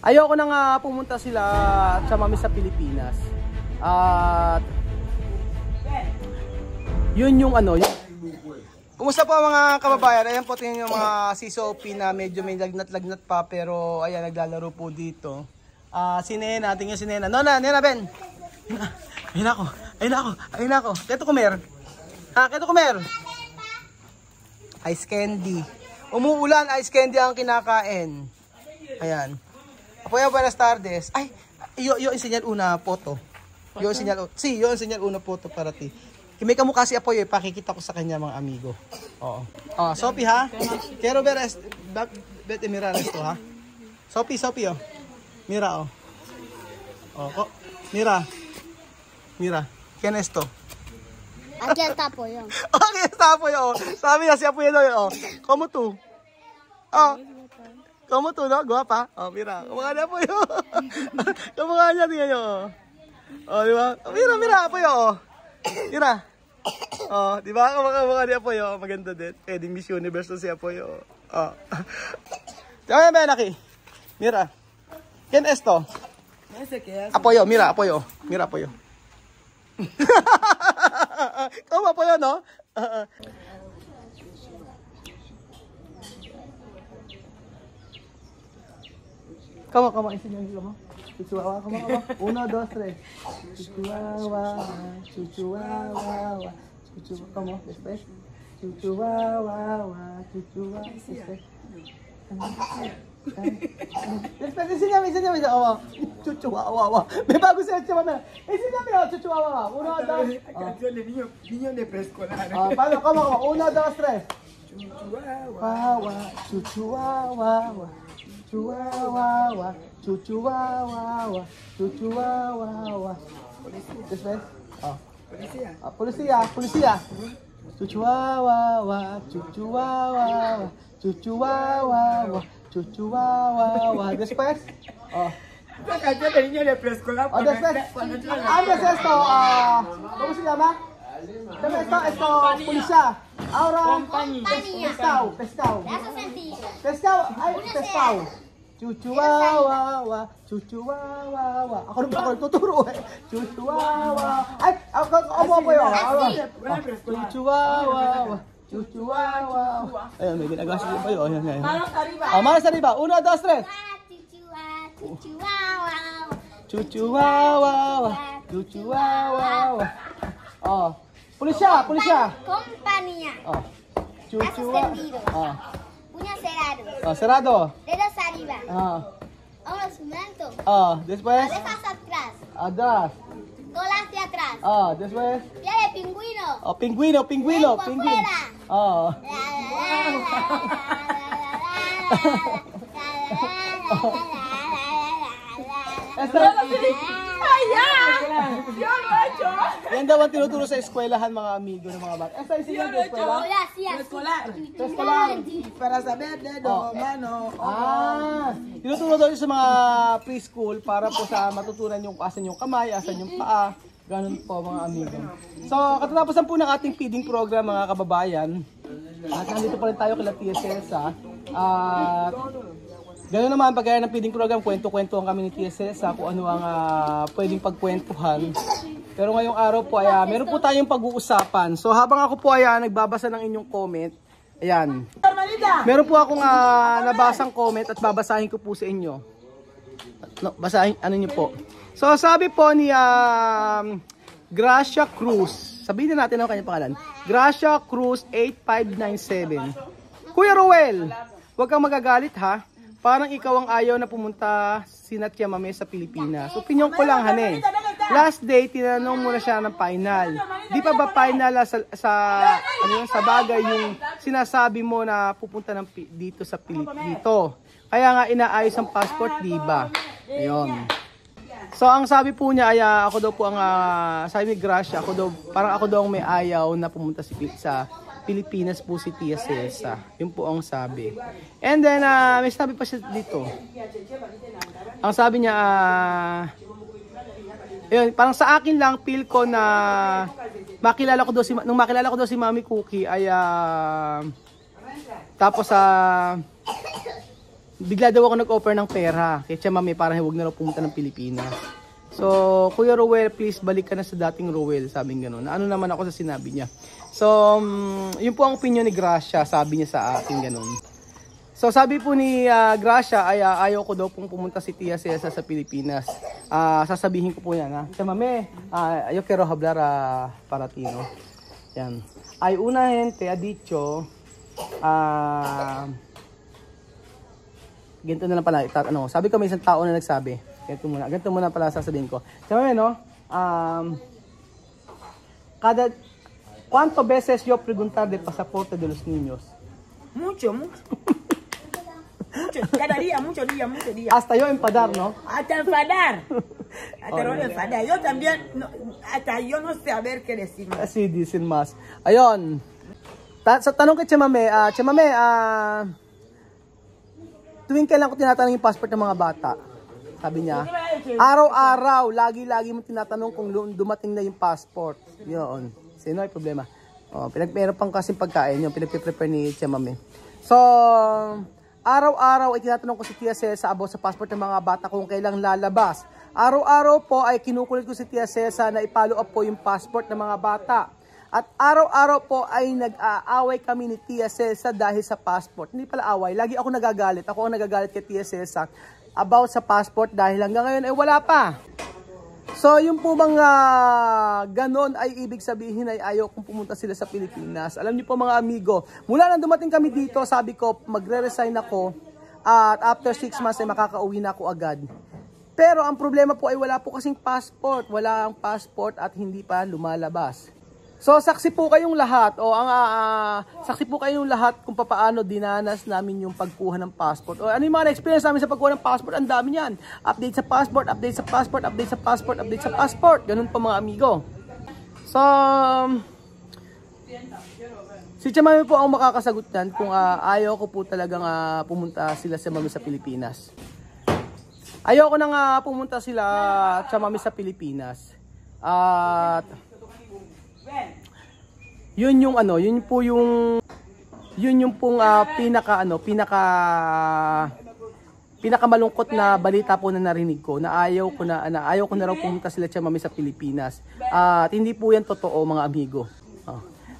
ayoko na nga pumunta sila sa mami sa Pilipinas. At yun yung ano, yung... Kumusta po mga kababayan? Ayan po tingnan yung mga CSOP na medyo may lagnat-lagnat pa pero ayan naglalaro po dito. Si Nena, tingnan si Nena. Nona, Nena Ben. Ayun ako. Ayun ako. Ayun ako. Keto kumer. Keto kumer. Ice candy. Umuulan, ice candy ang kinakain. Ayan. Apoyo, buenas tardes. Ay, yo enseñar una foto. Yo enseñar una foto para ti. May kamukha si Apoy, pakikita ko sa kanya mga amigo. Oo. Sophie ha? Quiero ver vete mirar esto ha. Sophie oh. Mira oh. Mira. ¿Quién es esto? Aquí está Apoyo. Aquí está Apoyo. Sabi niya si Apoyo oh. ¿Cómo tú? ¿Cómo tú no? Guapa. Mira. Kamukha niya Apoyo. Kamukha niya tingnan niyo. Di ba? Mira Apoyo. Mira. Di ba? Kamukha ni Apoyo. Maganda din. Pwedeng Miss Universe to si Apoyo. Tingnan mo yan, Aki. Mira. ¿Quién es esto? Apoyo, mira, Apoyo. Mira, Apoyo. ¿Cómo Apoyo, no? ¿Cómo? Enseñan mo. Chuchuawa, ¿cómo? 1, 2, 3. Chuchuawa, chuchuawa. ¿Cómo? Después. Chuchuawa, después. Después, enséñame. Chuchuawa. Me bago sa Chuchuawa. Enséñame, Chuchuawa. 1, 2. Canción de niño de preescolar. Paano? ¿Cómo? 1, 2, 3. Chuchuawa. Después. Policía. Chuchuawa. Después. La canción de niño de preescolar. Después. Antes esto. ¿Cómo se llama? Esto, policía. Ahora. Pescado. Pescado. Chuchuawa. Ako tuturo eh. Chuchuawa. Ay, ako yun. Chuchuawa. Ayun, may ginagawa siya pa yun. Manos arriba. 1, 2, 3. Chuchuawa. Policía. Compañía. Chuchuawa. Puño cerrado. Cerrado. Dedos arriba. Hombros juntos. Después. Orejas atrás. Atrás. Cola hacia atrás. Después. Pie de pingüino. Pingüino. Fuera. Yan daw ang tinuturo sa eskwelahan mga amigo ng mga bata. Esa isigan sa eskwela? Eskwela. Para saber dedo, mano. Tinuturo daw sa mga preschool para po sa matutunan yung asan yung kamay, asan yung paa. Ganun po mga amigo. So, katatapusan po ng ating feeding program mga kababayan. At nandito pa rin tayo kila TSS at gano'n naman pag ng feeding program, kwento-kwentuhan kami ni TSS kung ano ang pwedeng pagkwentuhan. Pero ngayong araw po ay meron po tayong pag-uusapan. So habang ako po ay nagbabasa ng inyong comment, ayan. Meron po akong nabasang comment at babasahin ko po sa inyo. Basahin, ano niyo po. So sabi po ni Gracia Cruz, sabihin na natin ang kanyang pangalan. Gracia Cruz 8597. Kuya Ruel, huwag kang magagalit ha. Parang ikaw ang ayaw na pumunta si Natia Mame sa Pilipinas. Opinyon ko lang, hane. Last day, tinanong mo na siya ng final. Di pa ba final sa bagay yung sinasabi mo na pupunta dito sa dito? Kaya nga inaayos ang passport, di ba? Ayun. So ang sabi po niya ay ako daw po ang sabi ni Gracia, parang ako daw ang may ayaw na pumunta sa Pilipinas po si Tia Cesa. Yun po ang sabi. And then, may sabi pa siya dito. Ang sabi niya, yun, parang sa akin lang, feel ko na nung makilala ko daw si Mami Cookie ay, tapos bigla daw ako nag-offer ng pera kay Chamame para huwag na raw pumunta ng Pilipinas. So, Kuya Rowel, please balik ka na sa dating Rowel, sabing gano'n. Ano naman ako sa sinabi niya. So, yun po ang opinion ni Gracia, sabi niya sa akin gano'n. So, sabi po ni Gracia ay ayaw ko daw pong pumunta si Tia Cesa sa Pilipinas. Sasabihin ko po yan, ha. Chamame, yo quiero hablar para ti, no? Yan. Ay una gente ha dicho, ganito na lang pala, sabi ko may isang tao na nagsabi. Ganito muna pala sasabihin ko. Sabi no, ¿cuánto veces yo preguntar de pasaporte de los niños? Mucho. Cada día, muchos días. Hasta yo enfadar, ¿no? Hasta enfadar. Enfadar. Yo también, hasta yo no sé a ver qué decir más. Así dicen más. Ayun. Sa tanong kay Chamame, tuwing kailan ko tinatanong yung passport ng mga bata? Sabi niya, araw-araw, lagi-lagi mo tinatanong kung dumating na yung passport. Yun. Sino ay problema? Meron pang kasing pagkain yung pinagpiprepare ni Chamame. So, araw-araw ay tinatanong ko si Tia Cesa about sa passport ng mga bata kung kailang lalabas. Araw-araw po ay kinukulit ko si Tia Cesa na i-follow up po yung passport ng mga bata. At araw-araw po ay nag-aaway kami ni Tia Cesa dahil sa passport. Hindi pala away, lagi ako nagagalit. Ako ang nagagalit kay Tia Cesa about sa passport dahil hanggang ngayon ay wala pa. So yung po mga ganon ay ibig sabihin ay ayaw kong pumunta sila sa Pilipinas. Alam niyo po mga amigo, mula nang dumating kami dito, sabi ko magre-resign ako at after 6 months ay makakauwi na ako agad. Pero ang problema po ay wala po kasing passport. Wala ang passport at hindi pa lumalabas. So saksi po kayong lahat saksi po kayong lahat kung paano dinanas namin yung pagkuha ng passport. O ano yung mga experience namin sa pagkuha ng passport? Ang dami niyan. Update sa passport, update sa passport, update sa passport, update sa passport. Ganun po mga amigo. So si Chamame po ang makakasagot niyan kung ayaw ko po talagang pumunta sila sa Chamame sa Pilipinas. Ayoko nang pumunta sila Chamame sa Pilipinas. At yun yung pinaka malungkot na balita po na narinig ko na ayaw ko na raw pumunta sila Chamame sa Pilipinas. At hindi po yan totoo mga amigo.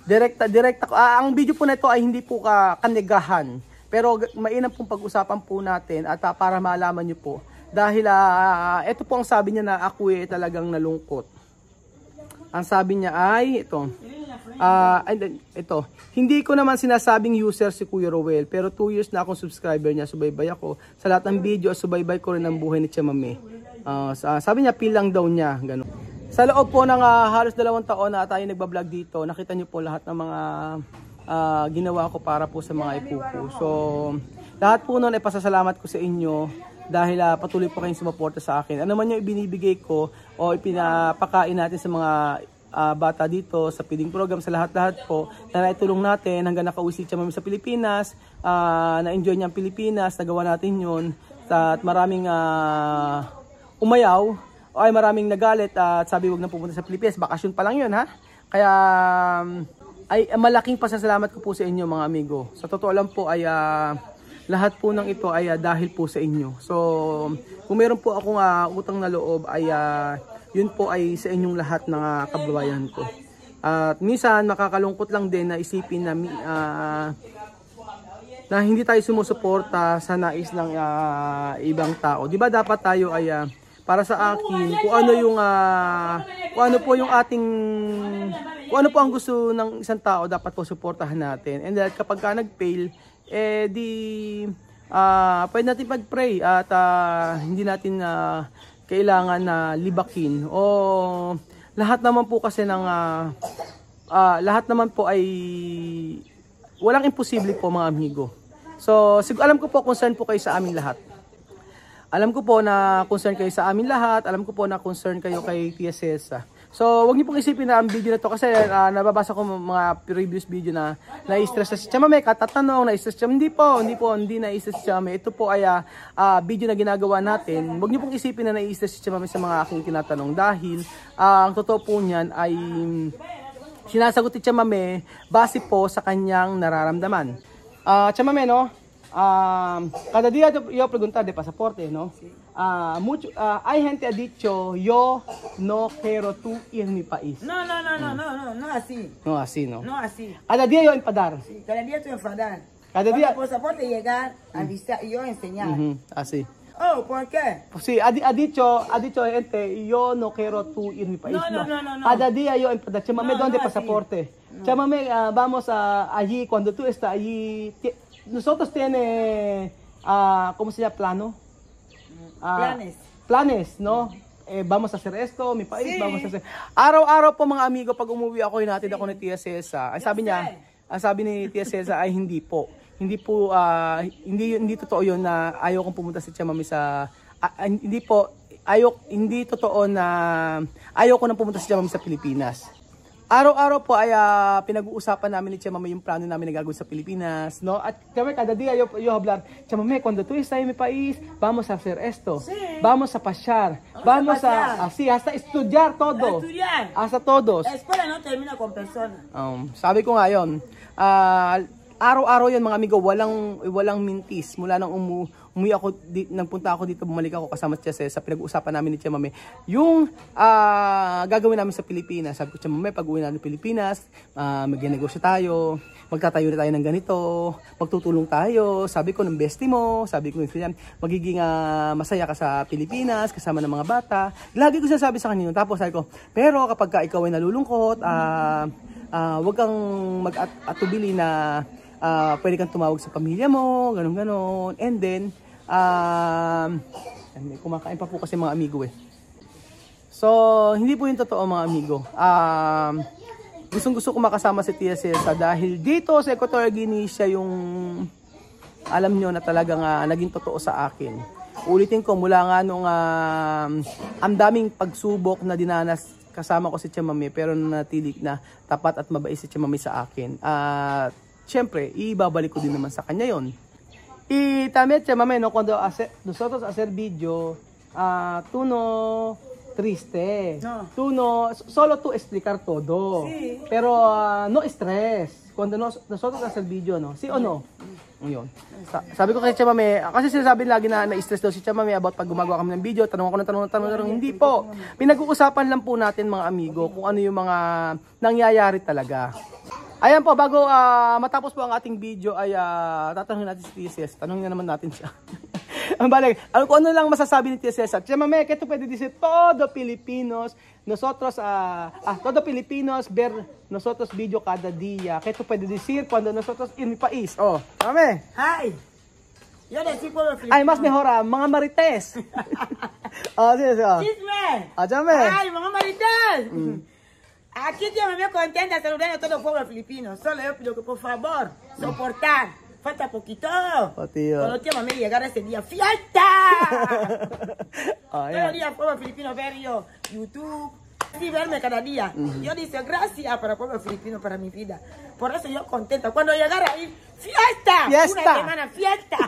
Direkta ko. Ang video po na ito ay hindi po kanegahan. Pero mainam pong pag-usapan po natin at para malaman nyo po. Dahil ito po ang sabi niya na ako talagang nalungkot. Ang sabi niya ay ito. Hindi ko naman sinasabing user si Kuya Rowel, pero 2 years na akong subscriber niya. Subaybay ako sa lahat ng video, subaybay ko rin ang buhay ni Chamame. Sabi niya pilang daw niya, ganun. Sa loob po ng halos 2 taon na tayo nagba-vlog dito, nakita niyo po lahat ng mga ginawa ko para po sa mga ipupo. So, lahat po noon ay pasasalamat ko sa inyo dahil patuloy po kayong sumuporta sa akin. Ano man yung ibinibigay ko o ipinapakain natin sa mga bata dito sa feeding program, sa lahat-lahat po na naitulong natin hanggang nakauwi si Chamame sa Pilipinas, na-enjoy niya ang Pilipinas, nagawa natin yun, at maraming umayaw o ay maraming nagalit at sabi wag na pupunta sa Pilipinas, bakasyon pa lang yun ha. Kaya ay malaking pasasalamat ko po sa inyo mga amigo. Sa totoo lang po ay lahat po ng ito ay dahil po sa inyo. So kung meron po akong utang na loob ay yun po ay sa inyong lahat ng kababayan ko. At minsan nakakalungkot lang din na isipin na hindi tayo sumusuporta sa nais ng ibang tao. 'Di ba dapat tayo ay para sa akin kung ano po ang gusto ng isang tao dapat po suportahan natin. And that kapag nag-fail pwede natin pag-pray at hindi natin kailangan na libakin o lahat naman po kasi ng lahat naman po ay walang imposible po mga amigo. So alam ko po concern po kayo sa aming lahat. Alam ko po na concern kayo sa amin lahat. Alam ko po na concern kayo kay Tia Cesa. So, wag niyo pong isipin na ang video na to kasi nababasa ko mga previous video na na-stress si Chamame, katatanong, na-stress siya. Hindi na-stress si Chamame. Ito po ay video na ginagawa natin. Wag niyo pong isipin na na-stress si Chamame sa mga aking tinatanong dahil ang totoo po niyan ay sinasagot ni Chamame base po sa kanyang nararamdaman. Chamame, no? Cada día yo preguntar de pasaporte, ¿no? Hay gente ha dicho, yo no quiero tú ir a mi país. No así. No así, ¿no? No así. Cada día yo enfadar. Sí, cada día tú enfadar. Cada día. El pasaporte llegar, avisar y yo enseñar. Así. Oh, ¿por qué? Pues sí, ha dicho gente, yo no quiero tú ir a mi país. No. Cada día yo enfadar. Chámame, ¿dónde pasaporte? No. Chámame, vamos allí, cuando tú estás allí. Nosotros tiene, ¿cómo se llama? Plano. Planes. Planes, no? Vamos a hacer esto, mi país, Sí. vamos a hacer. Araw-araw po mga amigo, pag umuwi ako, hinatid ako ni Tia Cesa. Ang sabi ni Tia Cesa ay hindi po. Hindi po, hindi totoo yun na ayaw kong pumunta sa Tia Mami sa, hindi totoo na ayaw ko nang pumunta sa Tia Mami sa Pilipinas. Araw-araw po ay pinag-uusapan namin ni Tia Mami yung plano namin na gagawin sa Pilipinas, no? At kami kada dia yo hablar, Tia Mami, cuando tú estás en mi país, vamos a hacer esto. Sí. Vamos a pasear. Vamos a así, hasta estudiar todo. Estudiar. Hasta todos. La escuela no termina con personas. Sabi ko nga yun, araw-araw yun mga amigo, walang mintis. Mula nang umuwi ako, nagpunta ako dito, bumalik ako kasama siya sa pinag-uusapan namin ni Tia Mami. Yung gagawin namin sa Pilipinas. Sabi ko, Tia Mami, pag uwi namin sa Pilipinas, mag-negosyo tayo, magtatayo na tayo ng ganito, magtutulong tayo. Sabi ko, ng bestie mo, sabi ko, magiging masaya ka sa Pilipinas, kasama ng mga bata. Lagi ko sasabi sa kanino. Tapos sabi ko, pero kapag ikaw ay nalulungkot, wag kang mag-atubili na pwede kang tumawag sa pamilya mo, ganun-ganon. And then, may kumakain pa po kasi mga amigo eh. So, hindi po yung totoo mga amigo. Gustong-gusto ko makasama si Tia Cesa dahil dito sa Equatorial Guinea siya yung, alam nyo na talagang naging totoo sa akin. Ulitin ko, mula nga nung ang daming pagsubok na dinanas kasama ko si Tia Mami, pero natili na tapat at mabait si Tia Mami sa akin. Siyempre, ibabalik ko din naman sa kanya yon. Y también, Tia Mami, no, cuando nosotros hacer video, tú no triste, tú no, solo tú explicar todo, sí. Pero no stress, cuando nosotros hacer video, no, sí o no? Yun. Sabi ko kay Tia Mami, kasi sinasabi lagi na na-stress daw si Tia Mami about pag gumagawa kami ng video, tanong ako ng tanong. Hindi po. Pinag-uusapan lang po natin mga amigo kung ano yung mga nangyayari talaga. Ayan po, bago matapos po ang ating video ay tatanungin natin si Tia Cesa. Tanongin naman natin siya. Balik, kung ano lang masasabi ni Tia Cesa. Tia Mami, que tú puedes decir todo Filipinos, nosotros, todo Filipinos ver nosotros video cada día. Que tú puedes decir cuando nosotros en mi país. Oh, Tia Mami. Hi. Yo decir pueblo filipino. Ay, mas mejor mga marites. Sí. Chisme. Tia Mami. Ay, mga marites. Aquí Tia Mami contenta saludando a todo el pueblo filipino. Solo yo pido que por favor soportar. Falta poquito. Oh, tío. Cuando Tia Mami llegara ese día, ¡fiesta! Todo el día el pueblo filipino ver yo YouTube. Sí, verme cada día. Yo dice gracias para el pueblo filipino, para mi vida. Por eso yo contenta. Cuando llegara ahí, ¡fiesta! Una semana, ¡fiesta!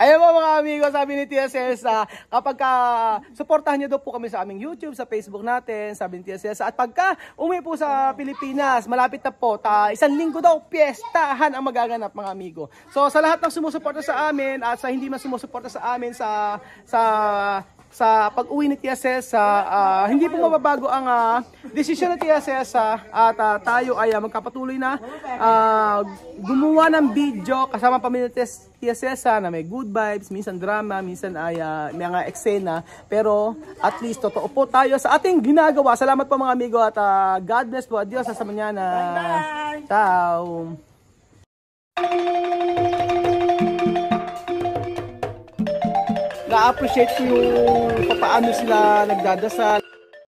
Ayan mo mga amigos, sabi ni Tia Cesa, kapag supportahan niyo daw po kami sa aming YouTube, sa Facebook natin, sabi ni Tia Cesa. At pagka umuwi po sa Pilipinas, malapit na po, isang linggo daw, piyestahan ang magaganap mga amigo. So sa lahat ng sumusuporta sa amin at sa hindi man sumusuporta sa amin sa pag-uwi ni Tia Cesa, hindi po mababago ang desisyon ni Tia Cesa at tayo ay magkapatuloy na gumawa ng video kasama pamilya ni Tia Cesa na may good vibes, minsan drama, minsan ay may mga eksena, pero at least totoo po tayo sa ating ginagawa. Salamat po mga amigo at God bless po. Adios, hasta mañana. Bye! Ciao! Na-appreciate ko yung paano sila nagdadasal.